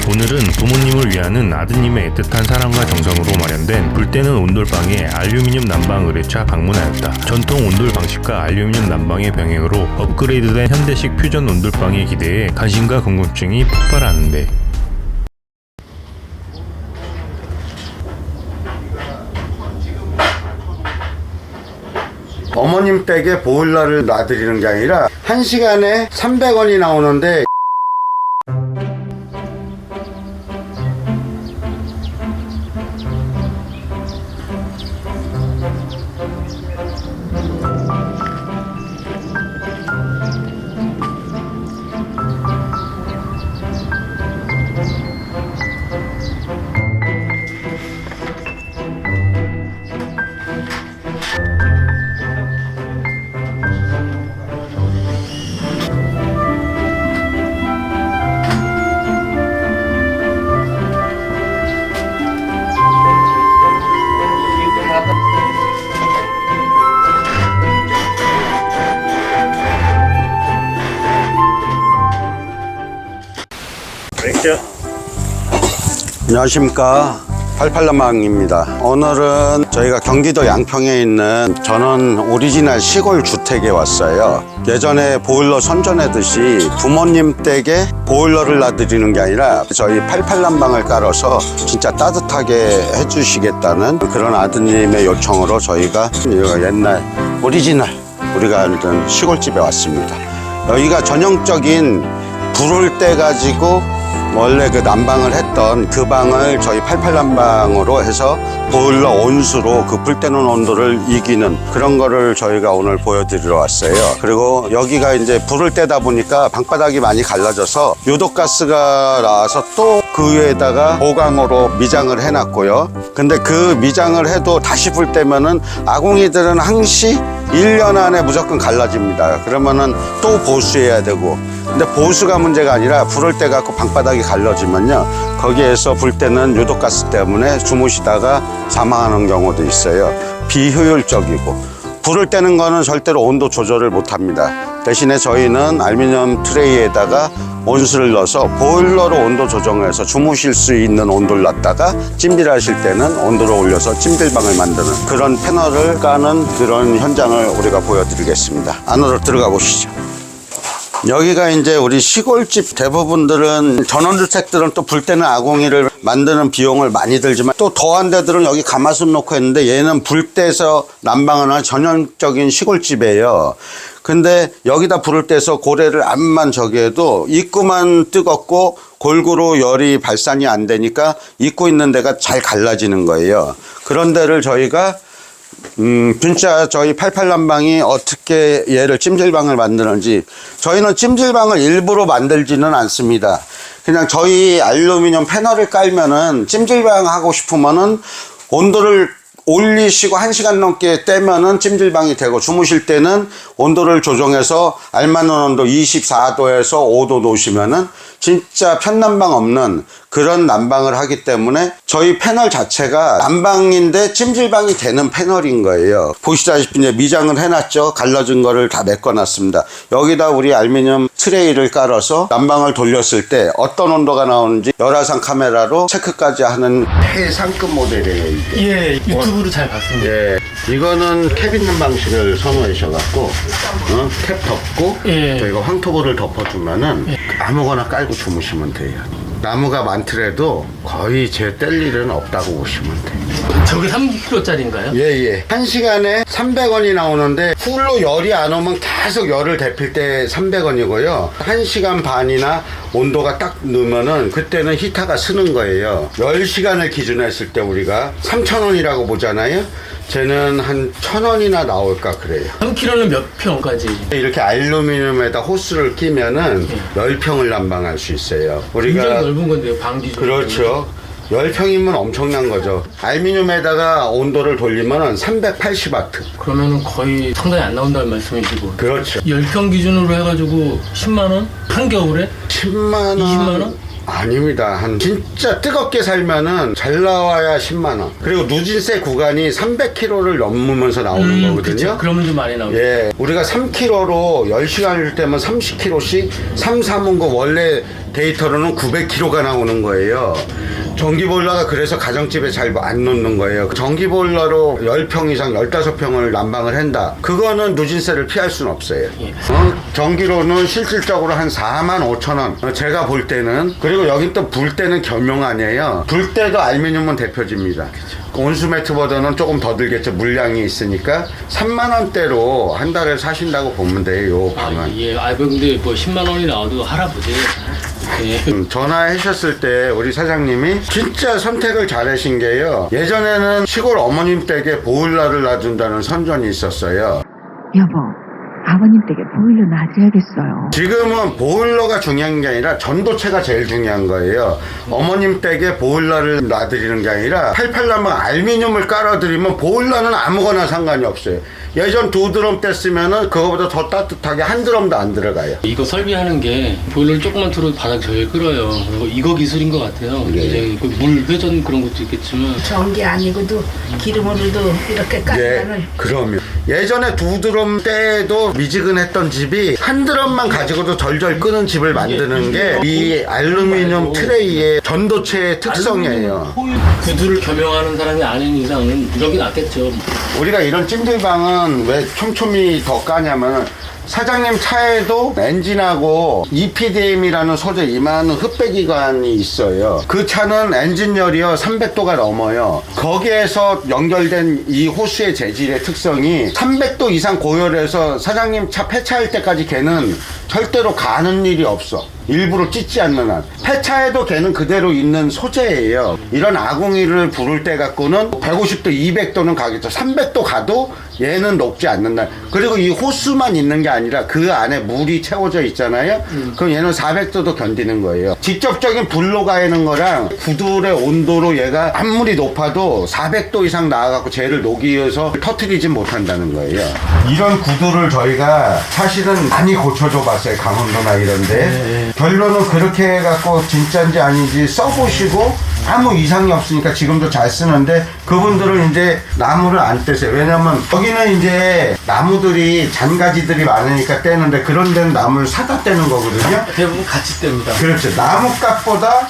오늘은 부모님을 위하는 아드님의 애틋한 사랑과 정성으로 마련된 불때는 온돌방에 알루미늄 난방 의뢰차 방문하였다. 전통 온돌 방식과 알루미늄 난방의 병행으로 업그레이드된 현대식 퓨전 온돌방에 기대해 관심과 궁금증이 폭발하는데, 어머님 댁에 보일러를 놔드리는 게 아니라 1시간에 300원이 나오는데 안녕하십니까, 88남방입니다. 오늘은 저희가 경기도 양평에 있는 전원 오리지널 시골 주택에 왔어요. 예전에 보일러 선전하듯이 부모님 댁에 보일러를 놔드리는 게 아니라 저희 88난방을 깔아서 진짜 따뜻하게 해주시겠다는 그런 아드님의 요청으로 저희가 옛날 오리지널 우리가 알던 시골집에 왔습니다. 여기가 전형적인 불을 떼 가지고 원래 그 난방을 했던 그 방을 저희 88난방으로 해서 보일러 온수로 그 불 때는 온도를 이기는 그런 거를 저희가 오늘 보여드리러 왔어요. 그리고 여기가 이제 불을 떼다 보니까 방바닥이 많이 갈라져서 요독가스가 나와서 또 그 위에다가 보강으로 미장을 해놨고요. 근데 그 미장을 해도 다시 불 때면은 아궁이들은 항시 1년 안에 무조건 갈라집니다. 그러면은 또 보수해야 되고, 근데 보수가 문제가 아니라 불을 때 갖고 방바닥이 갈라지면요, 거기에서 불 때는 요독가스 때문에 주무시다가 사망하는 경우도 있어요. 비효율적이고, 불을 떼는 거는 절대로 온도 조절을 못 합니다. 대신에 저희는 알루미늄 트레이에다가 온수를 넣어서 보일러로 온도 조정해서 주무실 수 있는 온도를 놨다가 찜질하실 때는 온도를 올려서 찜질방을 만드는 그런 패널을 까는 그런 현장을 우리가 보여드리겠습니다. 안으로 들어가 보시죠. 여기가 이제 우리 시골집 대부분들은 전원주택들은 또 불 때는 아궁이를 만드는 비용을 많이 들지만 또 더한 데들은 여기 가마솥 놓고 했는데 얘는 불 떼서 난방을 하는 전형적인 시골집이에요. 근데 여기다 불을 떼서 고래를 암만 저기 해도 입구만 뜨겁고 골고루 열이 발산이 안 되니까 입구 있는 데가 잘 갈라지는 거예요. 그런 데를 저희가 진짜 저희 88난방이 어떻게 얘를 찜질방을 만드는지, 저희는 찜질방을 일부러 만들지는 않습니다. 그냥 저희 알루미늄 패널을 깔면은 찜질방 하고 싶으면은 온도를 올리시고 1시간 넘게 떼면은 찜질방이 되고, 주무실 때는 온도를 조정해서 알맞는 온도 24도에서 5도 놓으시면은 진짜 편난방 없는 그런 난방을 하기 때문에 저희 패널 자체가 난방인데 찜질방이 되는 패널인 거예요. 보시다시피 이제 미장을 해놨죠. 갈라진 거를 다 메꿔놨습니다. 여기다 우리 알루미늄 트레이를 깔아서 난방을 돌렸을 때 어떤 온도가 나오는지 열화상 카메라로 체크까지 하는 최상급 모델이에요, 이게. 예, 유튜브로 잘 봤습니다. 예, 이거는 캡 있는 방식을 선호하셔갖고 캡 덮고 저희가 황토볼을 덮어주면은 아무거나 깔고 주무시면 돼요. 나무가 많더라도 거의 제 뗄 일은 없다고 보시면 돼요. 저게 3kg짜리인가요? 예예. 1시간에 300원이 나오는데 풀로 열이 안 오면 계속 열을 데필 때 300원이고요. 1시간 반이나 온도가 딱 넣으면은 그때는 히터가 쓰는 거예요. 10시간을 기준으로 했을 때 우리가 3,000원이라고 보잖아요. 쟤는 한 1,000원이나 나올까 그래요. 3kg는 몇 평까지? 이렇게 알루미늄에다 호스를 끼면은 10평을 난방할 수 있어요. 우리가 굉장히 넓은 건데요, 방 기준. 그렇죠. 10평이면 엄청난 거죠. 알루미늄에다가 온도를 돌리면 380W. 그러면은 거의 상당히 안 나온다는 말씀이시고. 그렇죠. 10평 기준으로 해가지고 10만원? 한겨울에? 10만원. 20만원? 아닙니다. 한 진짜 뜨겁게 살면은 잘 나와야 10만 원. 그리고 누진세 구간이 300km를 넘으면서 나오는 거거든요. 그쵸. 그러면 좀 많이 나오죠. 예, 우리가 3km로 10시간일 때면 30km씩 3, 그 원래 데이터로는 900km가 나오는 거예요. 전기보일러가 그래서 가정집에 잘 안 놓는 거예요. 전기보일러로 10평 이상 15평을 난방을 한다. 그거는 누진세를 피할 수는 없어요. 예. 전기로는 실질적으로 한 45,000원. 제가 볼 때는. 그리고 여긴 또 불 때는 겸용 아니에요. 불 때도 알루미늄은 대표집니다. 온수매트보다는 조금 더 들겠죠. 물량이 있으니까 3만 원대로 한 달에 사신다고 보면 돼요. 요 방은. 예. 근데 뭐 10만 원이 나와도 할아버지. 예. 전화하셨을 때 우리 사장님이 진짜 선택을 잘하신 게요. 예전에는 시골 어머님 댁에 보일러를 놔준다는 선전이 있었어요. 여보, 아버님 댁에 보일러 놔줘야겠어요. 지금은 보일러가 중요한 게 아니라 전도체가 제일 중요한 거예요. 어머님 댁에 보일러를 놔드리는 게 아니라 88남방 알루미늄을 깔아드리면 보일러는 아무거나 상관이 없어요. 예전 2드럼 뗐으면은 그거보다 더 따뜻하게 한 드럼도 안 들어가요. 이거 설비하는 게 보일러를 조금만 틀어도 바닥 제일 끓어요. 그리고 이거 기술인 것 같아요. 네. 이제 물 회전 그런 것도 있겠지만 전기 아니고도 기름으로도 이렇게 예, 까면은 그럼요. 예전에 2드럼 때도 미지근했던 집이 한 드럼만 가지고도 절절 끄는 집을 만드는 게 이 알루미늄 트레이의 전도체의 특성이에요. 구두를 겸용하는 사람이 아닌 이상은 이렇게 낫겠죠. 우리가 이런 찜질방은 왜 촘촘히 더 까냐면 사장님 차에도 엔진하고 EPDM이라는 소재 이만한 흡배기관이 있어요. 그 차는 엔진열이요 300도가 넘어요. 거기에서 연결된 이 호스의 재질의 특성이 300도 이상 고열해서 사장님 차 폐차할 때까지 걔는 절대로 가는 일이 없어. 일부러 찢지 않는 한. 폐차해도 걔는 그대로 있는 소재예요. 이런 아궁이를 부를 때 갖고는 150도, 200도는 가겠죠. 300도 가도 얘는 녹지 않는다. 그리고 이 호스만 있는 게 아니라 그 안에 물이 채워져 있잖아요. 그럼 얘는 400도도 견디는 거예요. 직접적인 불로 가는 거랑 구들의 온도로 얘가 아무리 높아도 400도 이상 나와갖고 쟤를 녹이어서 터트리지 못한다는 거예요. 이런 구들을 저희가 사실은 많이 고쳐줘 봤어요. 강원도나 이런데. 결론은 그렇게 해갖고 진짜인지 아닌지 써보시고 아무 이상이 없으니까 지금도 잘 쓰는데 그분들은 이제 나무를 안 떼세요. 왜냐면 여기는 이제 나무들이 잔가지들이 많으니까 떼는데 그런 데는 나무를 사다 떼는 거거든요. 대부분 같이 뗍니다. 그렇죠. 나무값보다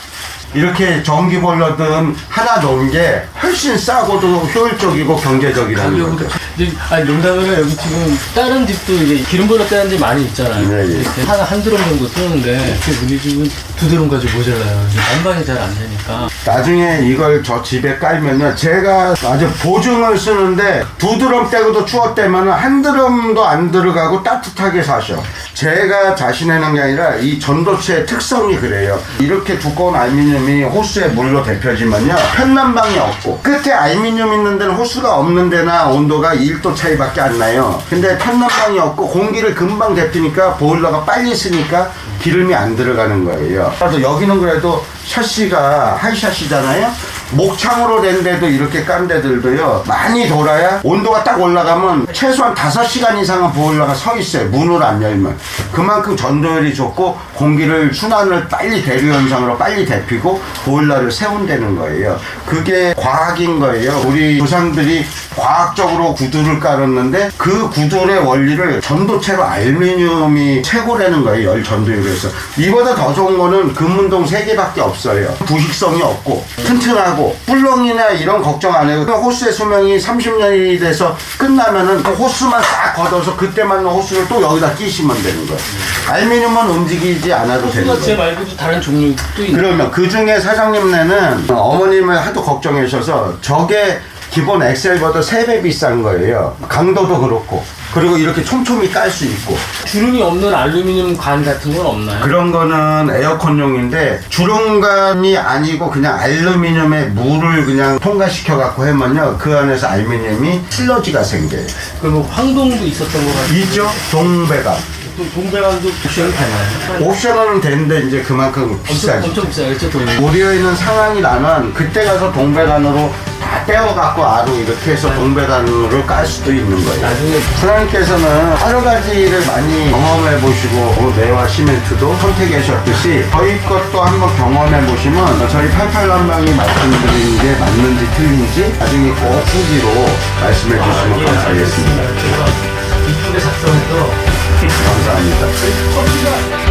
이렇게 전기보일러든 하나 놓은 게 훨씬 싸고도 효율적이고 경제적이라는 가격은 거죠. 이제 농담을 여기 지금 다른 집도 이제 기름보일러 떼는 데 많이 있잖아요. 네, 예. 이렇게 한 드럼 정도 쓰는데 우리 집은 2드럼 가지고 모자라요. 난방이 잘 안 되니까. 나중에 이걸 저 집에 깔면요 제가 아주 보증을 쓰는데 2드럼 떼고도 추웠대면 한 드럼도 안 들어가고 따뜻하게 사셔. 제가 자신해낸 게 아니라 이 전도체의 특성이 그래요. 이렇게 두꺼운 알루미늄이 호스에 물로 데펴지면요 편난방이 없고 끝에 알루미늄 있는 데는 호스가 없는 데나 온도가 1도 차이밖에 안 나요. 근데 편난방이 없고 공기를 금방 데피니까 보일러가 빨리 쓰니까 기름이 안 들어가는 거예요. 그래서 여기는 그래도 샤시가 하이샤시잖아요. 목창으로 된 데도 이렇게 깐 데들도요 많이 돌아야 온도가 딱 올라가면 최소한 5시간 이상은 보일러가 서 있어요. 문을 안 열면. 그만큼 전도율이 좋고 공기를 순환을 빨리 대류 현상으로 빨리 데피고 보일러를 세운다는 거예요. 그게 과학인 거예요. 우리 조상들이 과학적으로 구두를 깔았는데 그 구두의 원리를 전도체로 알루미늄이 최고라는 거예요. 열 전도율에서. 이보다 더 좋은 거는 금운동 3개밖에 없어요. 부식성이 없고 튼튼하고 뿔렁이나 이런 걱정 안 해요. 호스의 수명이 30년이 돼서 끝나면은 그 호스만 싹 걷어서 그때 맞는 호스를 또 여기다 끼시면 되는 거예요. 알루미늄은 움직이지 않아도 되는 호스가 제 거예요. 말고도 다른 종류도 있는. 그러면 그 중에 사장님네는 어머님을 하도 걱정해 주셔서 저게 기본 엑셀보다 3배 비싼 거예요. 강도도 그렇고. 그리고 이렇게 촘촘히 깔 수 있고. 주름이 없는 알루미늄 관 같은 건 없나요? 그런 거는 에어컨용인데 주름관이 아니고 그냥 알루미늄에 물을 그냥 통과시켜 갖고 하면요 그 안에서 알루미늄이 실러지가 생겨요. 그럼 뭐 황동도 있었던 것 같아요. 있죠? 동배관. 또 동배관도 옵션이 되나요? 옵션은 되는데 이제 그만큼 비싸죠. 엄청 비싸겠죠, 돈이. 우리에 있는 상황이 나면 그때 가서 동배관으로 다 떼어갖고 아로 이렇게 해서 동배단으로 깔 수도 있는 거예요. 나중에 사장님께서는 여러 가지를 많이 경험해 보시고 매화 시멘트도 선택하셨듯이 저희 것도 한번 경험해 보시면 저희 88난방이 말씀드리는 게 맞는지 틀린지 나중에 꼭 후기로 말씀해 주시면 감사하겠습니다. 이쁘게 작성해서 감사합니다.